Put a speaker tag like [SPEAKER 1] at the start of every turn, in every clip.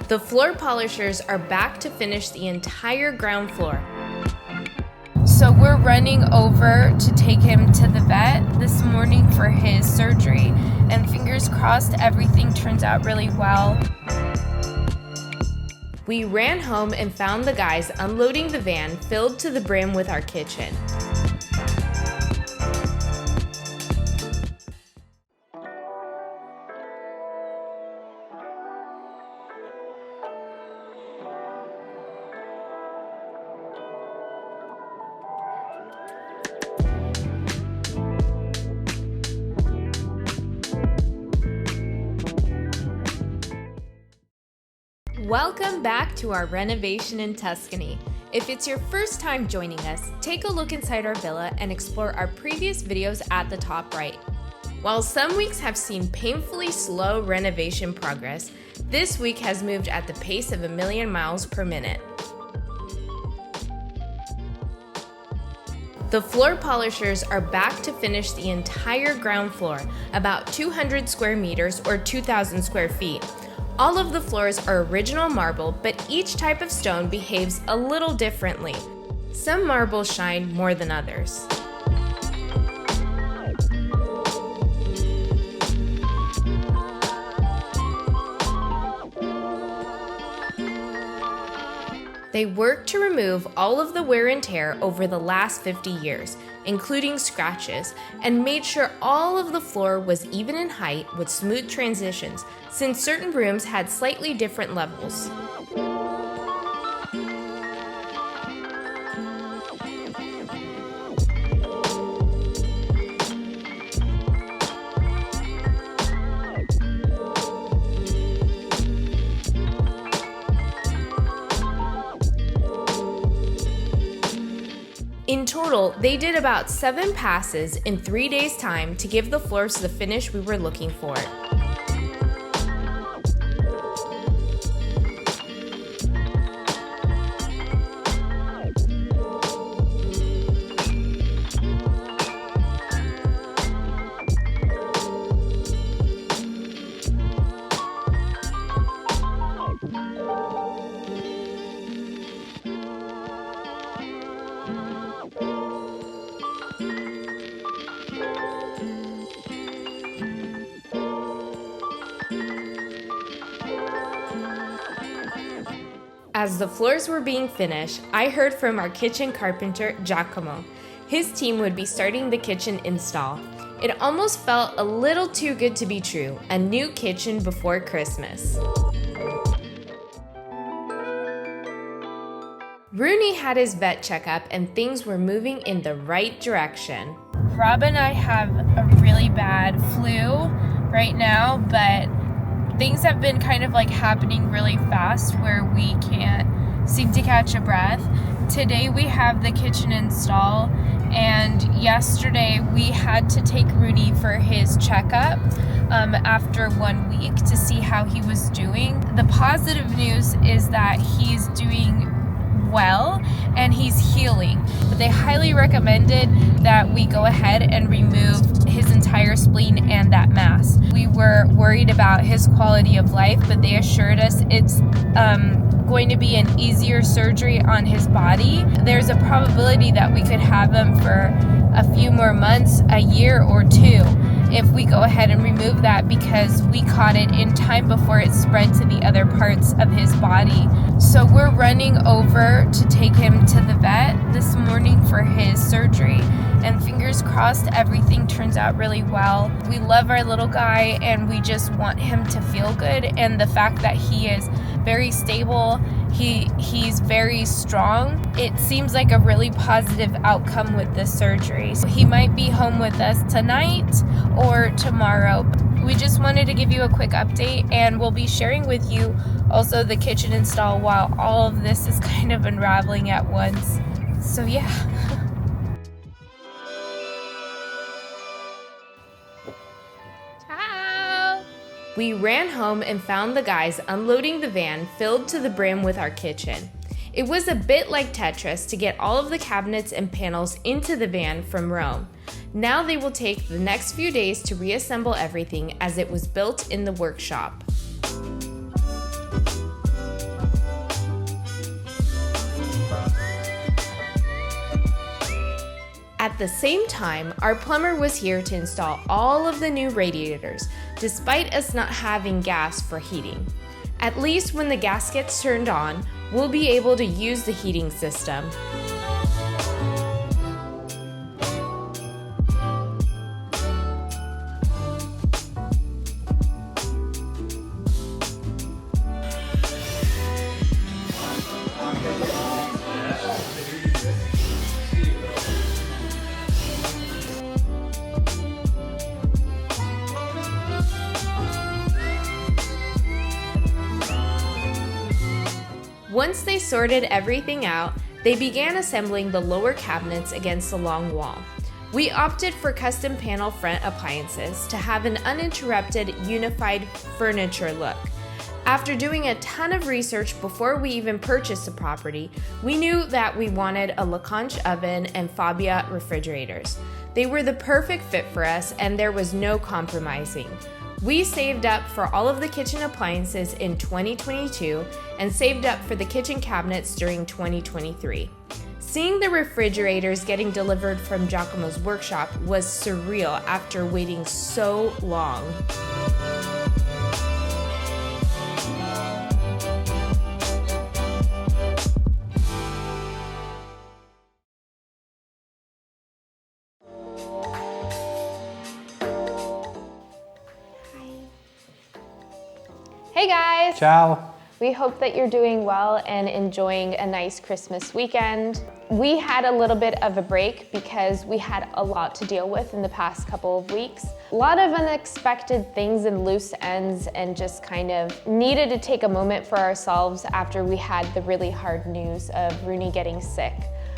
[SPEAKER 1] The floor polishers are back to finish the entire ground floor. So we're running over to take him to the vet this morning for his surgery, and fingers crossed everything turns out really well. We ran home and found the guys unloading the van filled to the brim with our kitchen. Welcome back to our renovation in Tuscany. If it's your first time joining us, take a look inside our villa and explore our previous videos at the top right. While some weeks have seen painfully slow renovation progress, this week has moved at the pace of 1,000,000 miles per minute. The floor polishers are back to finish the entire ground floor, about 200 square meters or 2,000 square feet. All of the floors are original marble, but each type of stone behaves a little differently. Some marbles shine more than others. They worked to remove all of the wear and tear over the last 50 years, including scratches, and made sure all of the floor was even in height with smooth transitions, since certain rooms had slightly different levels. In total, they did about 7 passes in 3 days' time to give the floors the finish we were looking for. As the floors were being finished, I heard from our kitchen carpenter, Giacomo. His team would be starting the kitchen install. It almost felt a little too good to be true, a new kitchen before Christmas. Rooney had his vet checkup and things were moving in the right direction. Rob and I have a really bad flu right now, but things have been kind of like happening really fast where we can't seem to catch a breath. Today we have the kitchen install, and yesterday we had to take Rooney for his checkup after 1 week to see how he was doing. The positive news is that he's doing well and he's healing, but they highly recommended that we go ahead and remove his entire spleen and that mass. We were worried about his quality of life, but they assured us it's going to be an easier surgery on his body. There's a probability that we could have him for a few more months, a year or two, if we go ahead and remove that, because we caught it in time before it spread to the other parts of his body. So we're running over to take him to the vet this morning for his surgery, and fingers crossed everything turns out really well. We love our little guy and we just want him to feel good, and the fact that he is very stable, he's very strong. It seems like a really positive outcome with this surgery. So he might be home with us tonight or tomorrow. We just wanted to give you a quick update, and we'll be sharing with you also the kitchen install while all of this is kind of unraveling at once. So yeah. We ran home and found the guys unloading the van filled to the brim with our kitchen. It was a bit like Tetris to get all of the cabinets and panels into the van from Rome. Now they will take the next few days to reassemble everything as it was built in the workshop. At the same time, our plumber was here to install all of the new radiators, despite us not having gas for heating. At least when the gas gets turned on, we'll be able to use the heating system. Once they sorted everything out, they began assembling the lower cabinets against the long wall. We opted for custom panel front appliances to have an uninterrupted, unified furniture look. After doing a ton of research before we even purchased the property, we knew that we wanted a Lacanche oven and Fabia refrigerators. They were the perfect fit for us, and there was no compromising. We saved up for all of the kitchen appliances in 2022 and saved up for the kitchen cabinets during 2023. Seeing the refrigerators getting delivered from Giacomo's workshop was surreal after waiting so long. Hey guys!
[SPEAKER 2] Ciao!
[SPEAKER 1] We hope that you're doing well and enjoying a nice Christmas weekend. We had a little bit of a break because we had a lot to deal with in the past couple of weeks. A lot of unexpected things and loose ends, and just kind of needed to take a moment for ourselves after we had the really hard news of Rooney getting sick.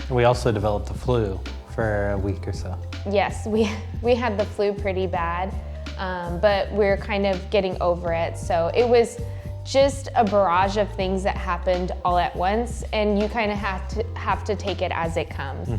[SPEAKER 2] We also developed the flu for a week or so.
[SPEAKER 1] Yes, we had the flu pretty bad, but we're kind of getting over it. So it was just a barrage of things that happened all at once, and you kind of have to take it as it comes.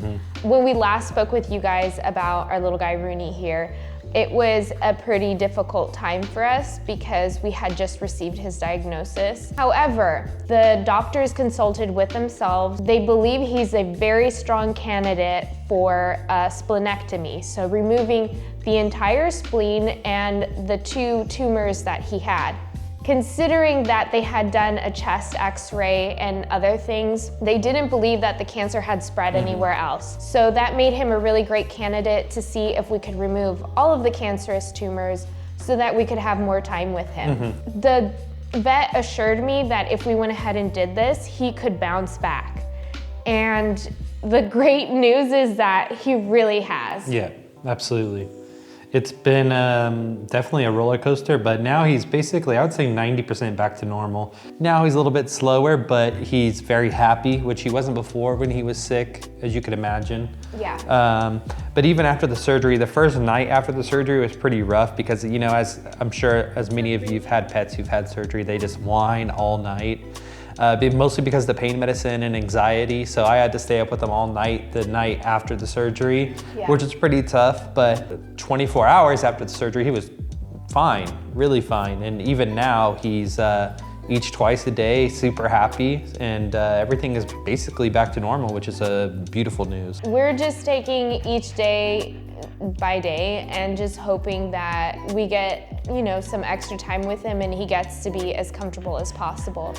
[SPEAKER 1] When we last spoke with you guys about our little guy Rooney here, it was a pretty difficult time for us because we had just received his diagnosis. However, the doctors consulted with themselves. They believe he's a very strong candidate for a splenectomy, so removing the entire spleen and the 2 tumors that he had. Considering that they had done a chest x-ray and other things, they didn't believe that the cancer had spread anywhere else. So that made him a really great candidate to see if we could remove all of the cancerous tumors so that we could have more time with him. The vet assured me that if we went ahead and did this, he could bounce back. And the great news is that he really has.
[SPEAKER 2] Yeah, absolutely. It's been definitely a roller coaster, but now he's basically, I would say 90% back to normal. Now he's a little bit slower, but he's very happy, which he wasn't before when he was sick, as you could imagine.
[SPEAKER 1] Yeah.
[SPEAKER 2] But even after the surgery, the first night after the surgery was pretty rough because, you know, as I'm sure as many of you have had pets who've had surgery, they just whine all night. Mostly because of the pain medicine and anxiety. So I had to stay up with them all night, the night after the surgery, which is pretty tough. But 24 hours after the surgery, he was fine, really fine. And even now, he's eats twice a day, super happy, and everything is basically back to normal, which is beautiful news.
[SPEAKER 1] We're just taking each day by day and just hoping that we get, you know, some extra time with him and he gets to be as comfortable as possible.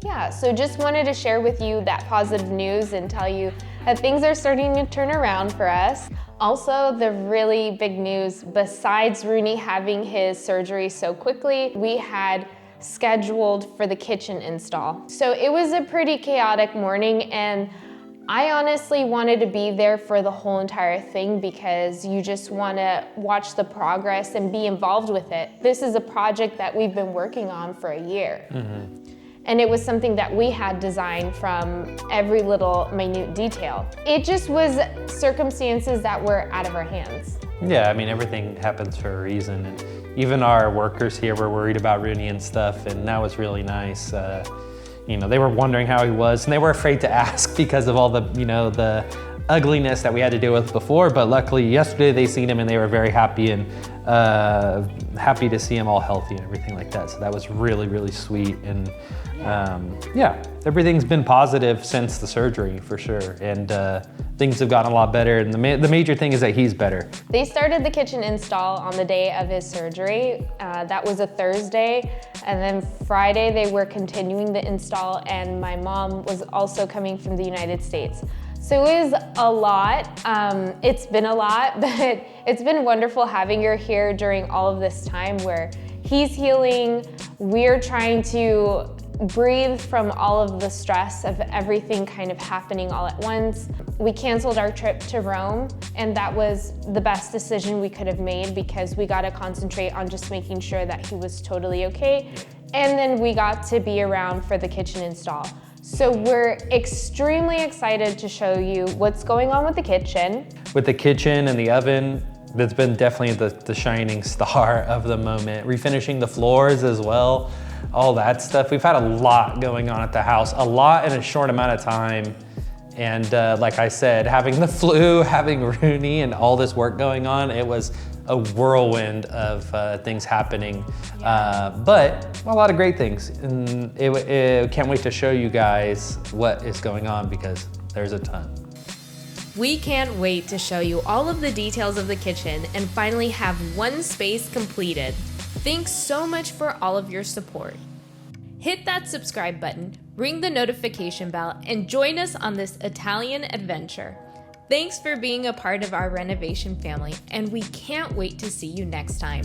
[SPEAKER 1] Yeah, so just wanted to share with you that positive news and tell you that things are starting to turn around for us. Also, the really big news, besides Rooney having his surgery so quickly, we had scheduled for the kitchen install. So it was a pretty chaotic morning, and I honestly wanted to be there for the whole entire thing because you just want to watch the progress and be involved with it. This is a project that we've been working on for a year. And it was something that we had designed from every little minute detail. It just was circumstances that were out of our hands.
[SPEAKER 2] Yeah, I mean, everything happens for a reason. And even our workers here were worried about Rooney and stuff, and that was really nice. You know, they were wondering how he was, and they were afraid to ask because of all the, you know, the ugliness that we had to deal with before, but luckily yesterday they seen him and they were very happy and happy to see him all healthy and everything like that. So that was really, really sweet. And yeah, everything's been positive since the surgery for sure. And things have gotten a lot better. And the major thing is that he's better.
[SPEAKER 1] They started the kitchen install on the day of his surgery. That was a Thursday. And then Friday they were continuing the install, and my mom was also coming from the United States. So it was a lot. It's been a lot, but it's been wonderful having her here during all of this time where he's healing. We're trying to breathe from all of the stress of everything kind of happening all at once. We canceled our trip to Rome, and that was the best decision we could have made because we got to concentrate on just making sure that he was totally okay. And then we got to be around for the kitchen install. So we're extremely excited to show you what's going on with the kitchen.
[SPEAKER 2] With the kitchen and the oven, that's been definitely the shining star of the moment. Refinishing the floors as well, all that stuff. We've had a lot going on at the house, a lot in a short amount of time. And like I said, having the flu, having Rooney and all this work going on, it was a whirlwind of things happening, but a lot of great things. And can't wait to show you guys what is going on because there's a ton.
[SPEAKER 1] We can't wait to show you all of the details of the kitchen and finally have one space completed. Thanks so much for all of your support. Hit that subscribe button, ring the notification bell, and join us on this Italian adventure. Thanks for being a part of our renovation family, and we can't wait to see you next time.